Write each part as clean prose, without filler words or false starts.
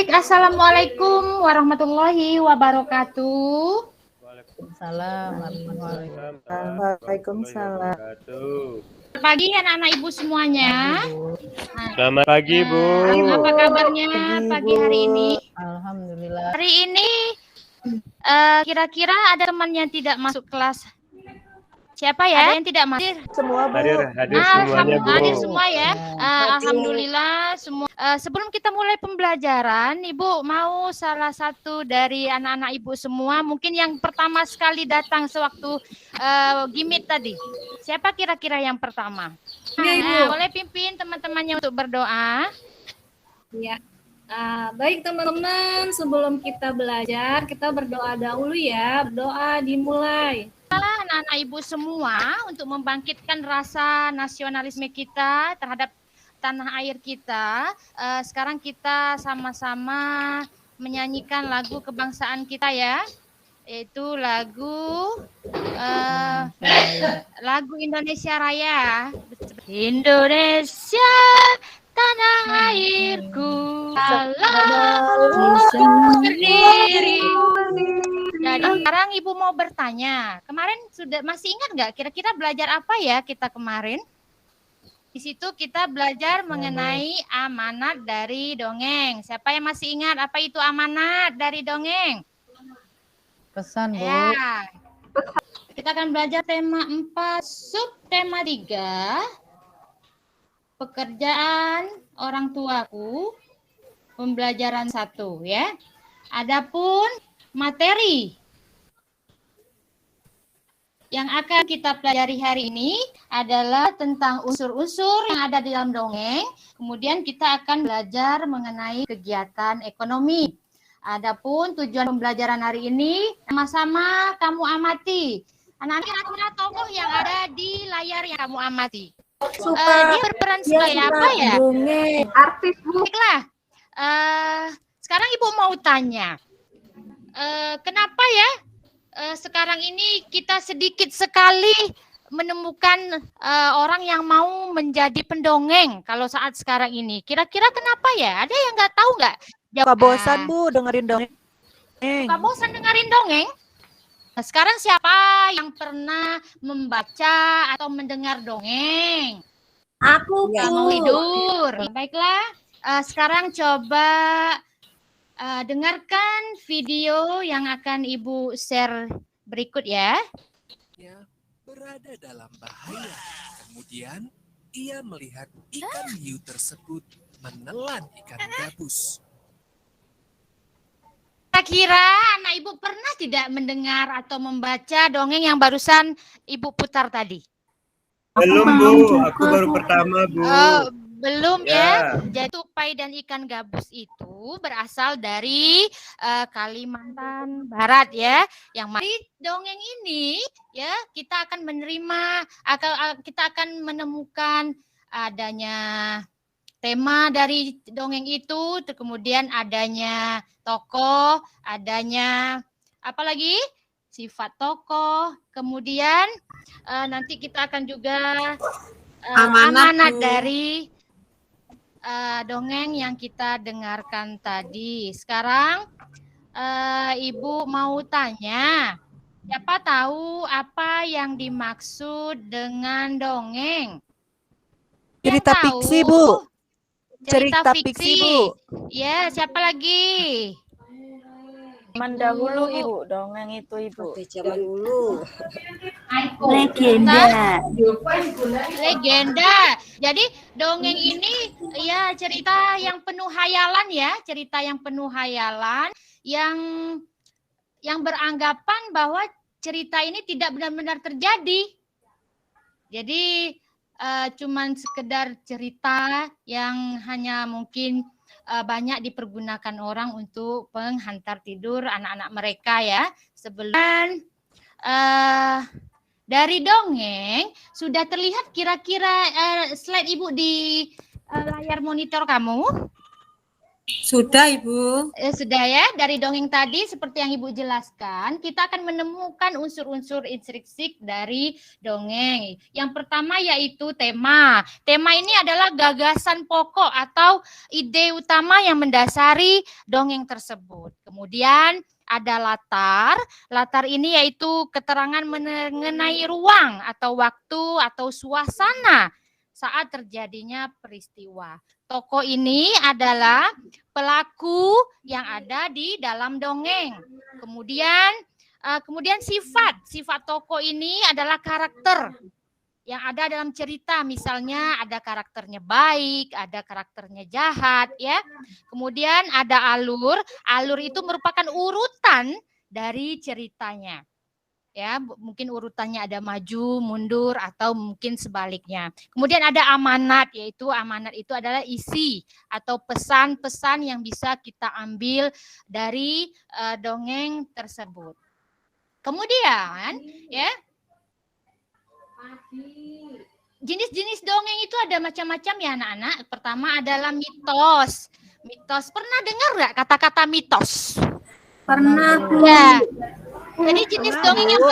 Baik, assalamualaikum warahmatullahi wabarakatuh. Waalaikumsalam. Selamat pagi anak-anak ibu semuanya. Selamat pagi, Bu. Apa kabarnya pagi hari ini? Alhamdulillah. Hari ini kira-kira ada teman yang tidak masuk kelas? Siapa ya? Ada yang tidak masuk? Semua, Bu. Hadir semuanya, Bu. Hadir semua ya. Alhamdulillah semua. Sebelum kita mulai pembelajaran, Ibu mau salah satu dari anak-anak Ibu semua, mungkin yang pertama sekali datang sewaktu gimit tadi. Siapa kira-kira yang pertama? Boleh pimpin teman-temannya untuk berdoa. Ya. Baik teman-teman, sebelum kita belajar, kita berdoa dahulu ya. Berdoa dimulai. Anak-anak ibu semua untuk membangkitkan rasa nasionalisme kita terhadap tanah air kita. Sekarang kita sama-sama menyanyikan lagu kebangsaan kita ya, yaitu lagu Indonesia Raya. Indonesia tanah airku, salam berdiri. Jadi sekarang Ibu mau bertanya, kemarin masih ingat nggak kira-kira belajar apa ya kita kemarin? Di situ kita belajar mengenai amanat dari dongeng. Siapa yang masih ingat apa itu amanat dari dongeng? Pesan, Bu. Ya. Kita akan belajar tema 4, subtema 3. Pekerjaan orang tuaku, pembelajaran 1 ya. Adapun materi yang akan kita pelajari hari ini adalah tentang unsur-unsur yang ada di dalam dongeng. Kemudian kita akan belajar mengenai kegiatan ekonomi. Adapun tujuan pembelajaran hari ini sama-sama kamu amati. Anak-anak tokoh yang ada di layar yang kamu amati. Dia berperan sebagai apa ya? Artis, Bu. Baiklah. Sekarang Ibu mau tanya. Kenapa ya sekarang ini kita sedikit sekali menemukan orang yang mau menjadi pendongeng kalau saat sekarang ini? Kira-kira kenapa ya? Ada yang nggak tahu nggak? Suka bosan, Bu, dengerin dongeng. Suka bosan dengerin dongeng? Nah, sekarang siapa yang pernah membaca atau mendengar dongeng? Aku, Nggak mau tidur. Baiklah, sekarang coba dengarkan video yang akan Ibu share berikut ya. Ia berada dalam bahaya. Kemudian ia melihat ikan hiu tersebut menelan ikan gabus. Kira-kira anak Ibu pernah tidak mendengar atau membaca dongeng yang barusan Ibu putar tadi? Belum, Bu. Aku baru pertama, Bu. Belum ya. Jadi tupai dan ikan gabus itu berasal dari Kalimantan Barat ya. Yang di dongeng ini ya kita akan menerima kita akan menemukan adanya tema dari dongeng itu, kemudian adanya tokoh, adanya apa lagi? Sifat tokoh, kemudian nanti kita akan juga amanat dari dongeng yang kita dengarkan tadi. Sekarang Ibu mau tanya, siapa tahu apa yang dimaksud dengan dongeng? Cerita fiksi, Bu. Cerita fiksi, Bu. Ya, siapa lagi? Zaman dahulu, Ibu. Dongeng itu, Ibu. Zaman dulu. Legenda. Jadi dongeng ini ya cerita yang penuh hayalan ya, cerita yang penuh hayalan yang beranggapan bahwa cerita ini tidak benar-benar terjadi. Jadi cuman sekedar cerita yang hanya mungkin banyak dipergunakan orang untuk penghantar tidur anak-anak mereka ya. Sebelum dari dongeng sudah terlihat kira-kira slide Ibu di layar monitor kamu? Sudah, Ibu. Sudah ya, dari dongeng tadi seperti yang Ibu jelaskan, kita akan menemukan unsur-unsur intrinsik dari dongeng. Yang pertama yaitu tema. Tema ini adalah gagasan pokok atau ide utama yang mendasari dongeng tersebut. Kemudian ada latar. Latar ini yaitu keterangan mengenai ruang atau waktu atau suasana saat terjadinya peristiwa. Tokoh ini adalah pelaku yang ada di dalam dongeng. Kemudian sifat tokoh ini adalah karakter yang ada dalam cerita. Misalnya ada karakternya baik, ada karakternya jahat, ya. Kemudian ada alur. Alur itu merupakan urutan dari ceritanya. Ya, mungkin urutannya ada maju, mundur, atau mungkin sebaliknya. Kemudian ada amanat, yaitu amanat itu adalah isi atau pesan-pesan yang bisa kita ambil dari dongeng tersebut. Kemudian, ya, jenis-jenis dongeng itu ada macam-macam ya anak-anak. Pertama adalah mitos. Mitos, pernah dengar nggak kata-kata mitos? Pernah, Bu. Ya. Jadi jenis dongeng yang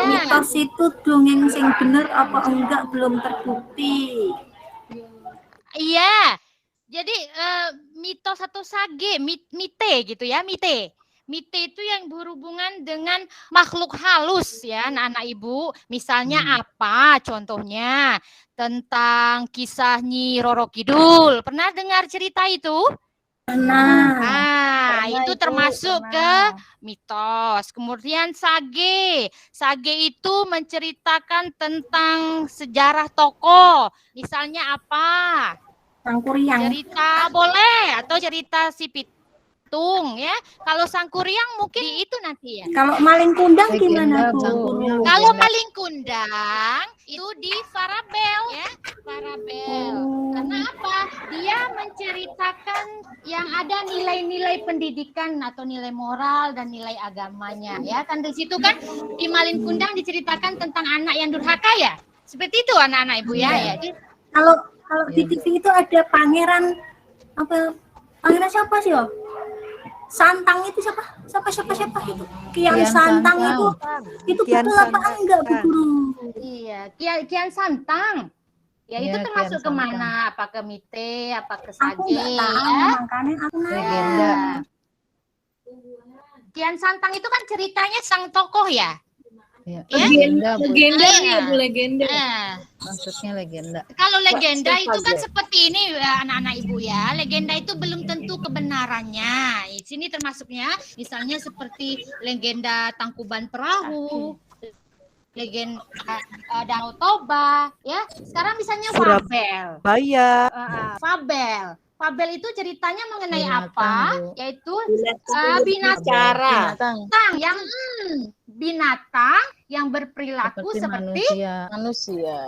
Mitos itu dongeng sing bener apa enggak belum terbukti. Iya. Jadi mitos atau sage, mite gitu ya, mite. Mite itu yang berhubungan dengan makhluk halus ya, anak-anak Ibu. Misalnya apa? Contohnya tentang kisah Nyi Roro Kidul. Pernah dengar cerita itu? Nah, itu termasuk ke mitos. Kemudian sage. Sage itu menceritakan tentang sejarah tokoh. Misalnya apa? Sangkuriang. Cerita boleh atau cerita si Pitung ya. Kalau Sangkuriang mungkin itu nanti ya. Kalau maling kundang gimana, Bu? Kalau maling kundang itu di Farabel ya, Farabel. Karena apa? Dia menceritakan yang ada nilai-nilai pendidikan atau nilai moral dan nilai agamanya ya. Kan di situ kan di Malin Kundang diceritakan tentang anak yang durhaka ya. Seperti itu anak-anak Ibu ya. Ya. Kalau di TV itu ada pangeran siapa sih, Santang itu siapa itu? Kian Santang itu betul apa enggak, Bu Guru? Iya, Kian Santang. Ya itu termasuk kemana? Apa ke mite, apa ke sage? Aku enggak tahu, makanya aku legenda. Kian Santang itu kan ceritanya sang tokoh ya. Ya? Legenda ya, Bu, legenda. Maksudnya legenda. Kalau legenda itu kan seperti ini anak-anak Ibu ya. Legenda itu belum tentu kebenarannya. Di sini termasuknya misalnya seperti legenda Tangkuban Perahu, legenda Danau Toba, ya. Sekarang misalnya fabel. Fabel itu ceritanya mengenai apa? Yaitu binatang yang berperilaku seperti manusia.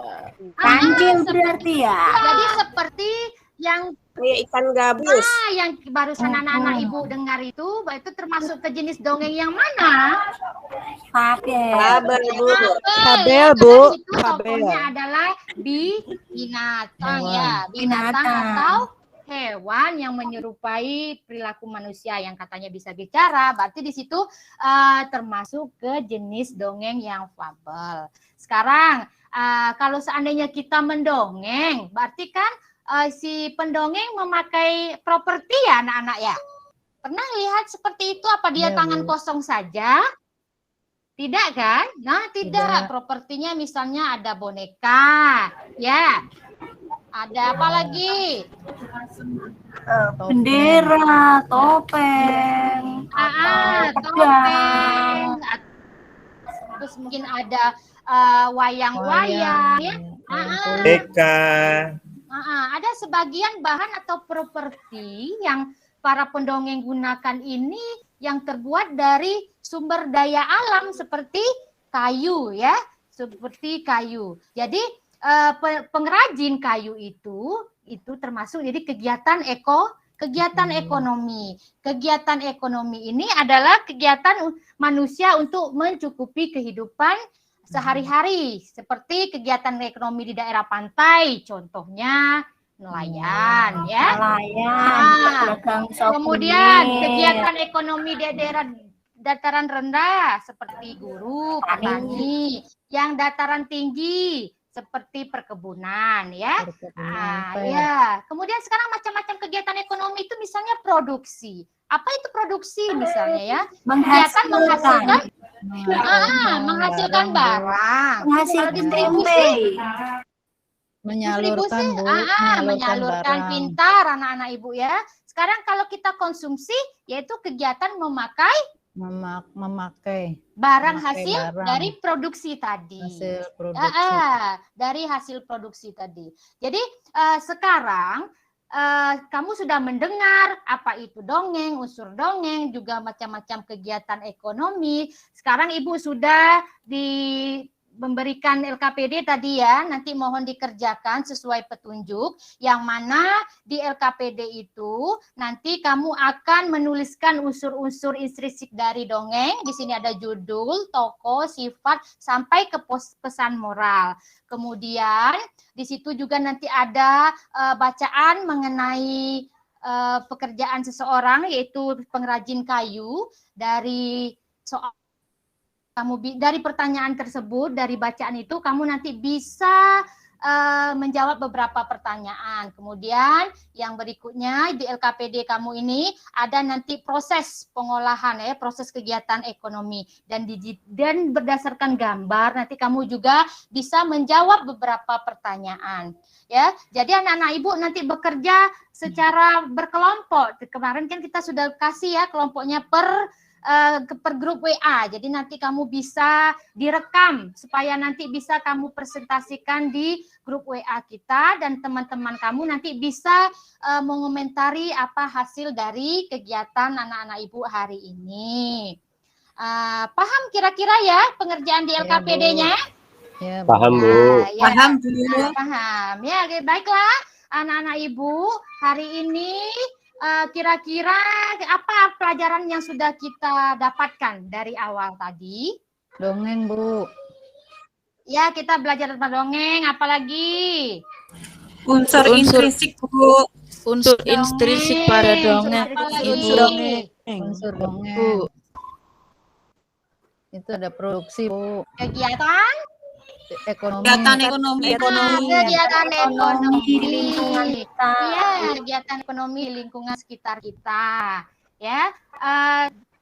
Kancil berarti ya. Jadi seperti yang kayak ikan gabus. Yang barusan anak-anak Ibu dengar itu termasuk ke jenis dongeng yang mana? Fabel, Bu. Itu tokohnya adalah binatang ya, binatang atau hewan yang menyerupai perilaku manusia yang katanya bisa bicara. Berarti di situ termasuk ke jenis dongeng yang fabel. Sekarang kalau seandainya kita mendongeng, berarti kan si pendongeng memakai properti ya anak-anak ya. Pernah lihat seperti itu? Apa dia tangan kosong saja? Tidak kan? Nah, tidak. Propertinya misalnya ada boneka, ya. Ada apa lagi? Bendera, topeng, topeng. Terus mungkin ada wayang-wayang, ya. Ada sebagian bahan atau properti yang para pendongeng gunakan ini yang terbuat dari sumber daya alam seperti kayu, ya, seperti kayu. Jadi pengrajin kayu itu termasuk jadi kegiatan ekonomi. Kegiatan ekonomi ini adalah kegiatan manusia untuk mencukupi kehidupan sehari-hari, seperti kegiatan ekonomi di daerah pantai, contohnya nelayan ya. Nelayan, pedagang Kemudian souvenir. kegiatan ekonomi di daerah dataran rendah seperti guru, petani, yang dataran tinggi seperti perkebunan ya. Ya. Kemudian sekarang macam-macam kegiatan ekonomi itu misalnya produksi. Apa itu produksi misalnya ya? Kegiatan menghasilkan barang. Kalau distribusi Menyalurkan, Bu. menyalurkan barang. pintar anak-anak ibu ya. Sekarang kalau kita konsumsi yaitu kegiatan Memakai barang Memakai hasil barang. dari produksi tadi. hasil produksi. Dari hasil produksi tadi. Jadi sekarang kamu sudah mendengar apa itu dongeng, unsur dongeng, juga macam-macam kegiatan ekonomi. Sekarang Ibu sudah memberikan LKPD tadi ya, nanti mohon dikerjakan sesuai petunjuk, yang mana di LKPD itu nanti kamu akan menuliskan unsur-unsur intrinsik dari dongeng. Di sini ada judul, tokoh, sifat, sampai ke pesan moral. Kemudian di situ juga nanti ada bacaan mengenai pekerjaan seseorang, yaitu pengrajin kayu. Dari soal dari pertanyaan tersebut, dari bacaan itu kamu nanti bisa menjawab beberapa pertanyaan. Kemudian yang berikutnya di LKPD kamu ini ada nanti proses pengolahan ya, proses kegiatan ekonomi, dan berdasarkan gambar nanti kamu juga bisa menjawab beberapa pertanyaan ya. Jadi anak-anak Ibu nanti bekerja secara berkelompok. Kemarin kan kita sudah kasih ya kelompoknya per grup WA. Jadi nanti kamu bisa direkam supaya nanti bisa kamu presentasikan di grup WA kita, dan teman-teman kamu nanti bisa mengomentari apa hasil dari kegiatan anak-anak Ibu hari ini. Paham kira-kira ya pengerjaan di LKPD-nya? Ya, Paham, Bu. Paham, Bu. Paham. Ya, baiklah anak-anak Ibu, hari ini kira-kira apa pelajaran yang sudah kita dapatkan dari awal tadi? Dongeng, Bu. Ya, kita belajar tentang dongeng, apalagi? Unsur intrinsik, Bu. Unsur intrinsik pada dongeng. Unsur dongeng. Itu ada produksi, Bu. Kegiatan Ekonomi. Kegiatan ekonomi. Kegiatan ekonomi di lingkungan kita. Iya, kegiatan ekonomi di lingkungan sekitar kita. Ya,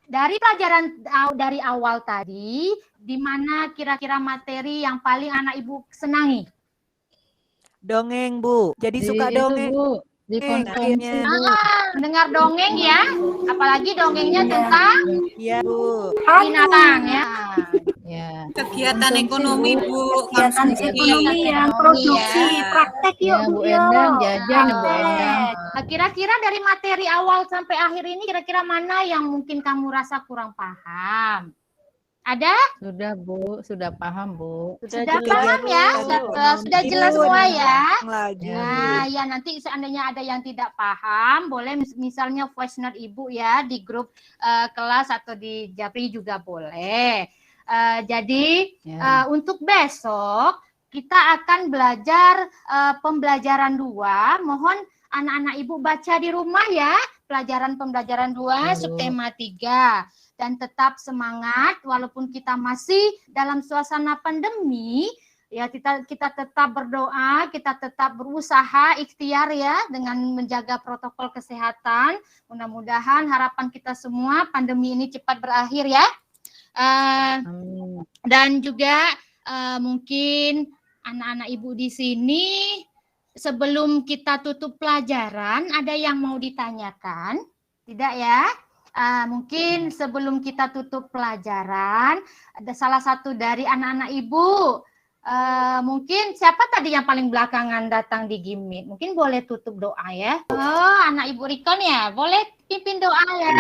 dari pelajaran dari awal tadi, di mana kira-kira materi yang paling anak Ibu senangi? Dongeng, Bu. Jadi suka Itu, dongeng. Bu. Dikonsumsi, Bu. Dengar dongeng ya, apalagi dongengnya tentang Iya, Bu. binatang ya. Ya. Kegiatan ekonomi, Bu. Kegiatan ekonomi yang produksi, praktek yuk, Ya, Bu yuk. Endang, jajan, Bu Endang. Kira-kira dari materi awal sampai akhir ini, kira-kira mana yang mungkin kamu rasa kurang paham? Ada? Sudah, Bu. Sudah paham, Bu. Sudah paham ya? Sudah jelas semua ya? Lagi. Nah, ya nanti seandainya ada yang tidak paham, boleh misalnya voice note Ibu ya di grup kelas atau di Japri juga boleh. Jadi untuk besok kita akan belajar pembelajaran 2. Mohon anak-anak Ibu baca di rumah ya, pembelajaran 2 subtema 3. Dan tetap semangat walaupun kita masih dalam suasana pandemi. Ya, kita tetap berdoa, kita tetap berusaha ikhtiar ya dengan menjaga protokol kesehatan. Mudah-mudahan harapan kita semua pandemi ini cepat berakhir ya. Dan juga mungkin anak-anak Ibu di sini sebelum kita tutup pelajaran ada yang mau ditanyakan? Tidak ya? Mungkin sebelum kita tutup pelajaran ada salah satu dari anak-anak Ibu. Mungkin siapa tadi yang paling belakangan datang di Gimit? Mungkin boleh tutup doa ya. Oh, anak Ibu Rikon ya. Boleh pimpin doa ya.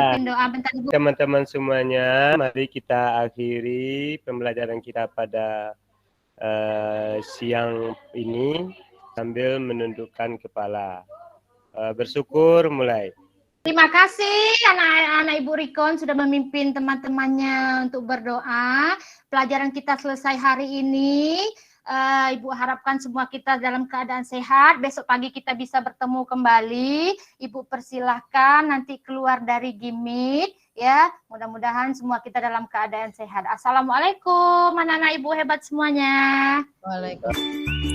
Pimpin doa bentar Ibu. Teman-teman semuanya, mari kita akhiri pembelajaran kita pada siang ini sambil menundukkan kepala. Bersyukur mulai. Terima kasih anak-anak Ibu Rikon sudah memimpin teman-temannya untuk berdoa. Pelajaran kita selesai hari ini. Ibu harapkan semua kita dalam keadaan sehat. Besok pagi kita bisa bertemu kembali. Ibu persilahkan nanti keluar dari gimmick ya. Mudah-mudahan semua kita dalam keadaan sehat. Assalamualaikum anak-anak ibu hebat semuanya. Waalaikumsalam.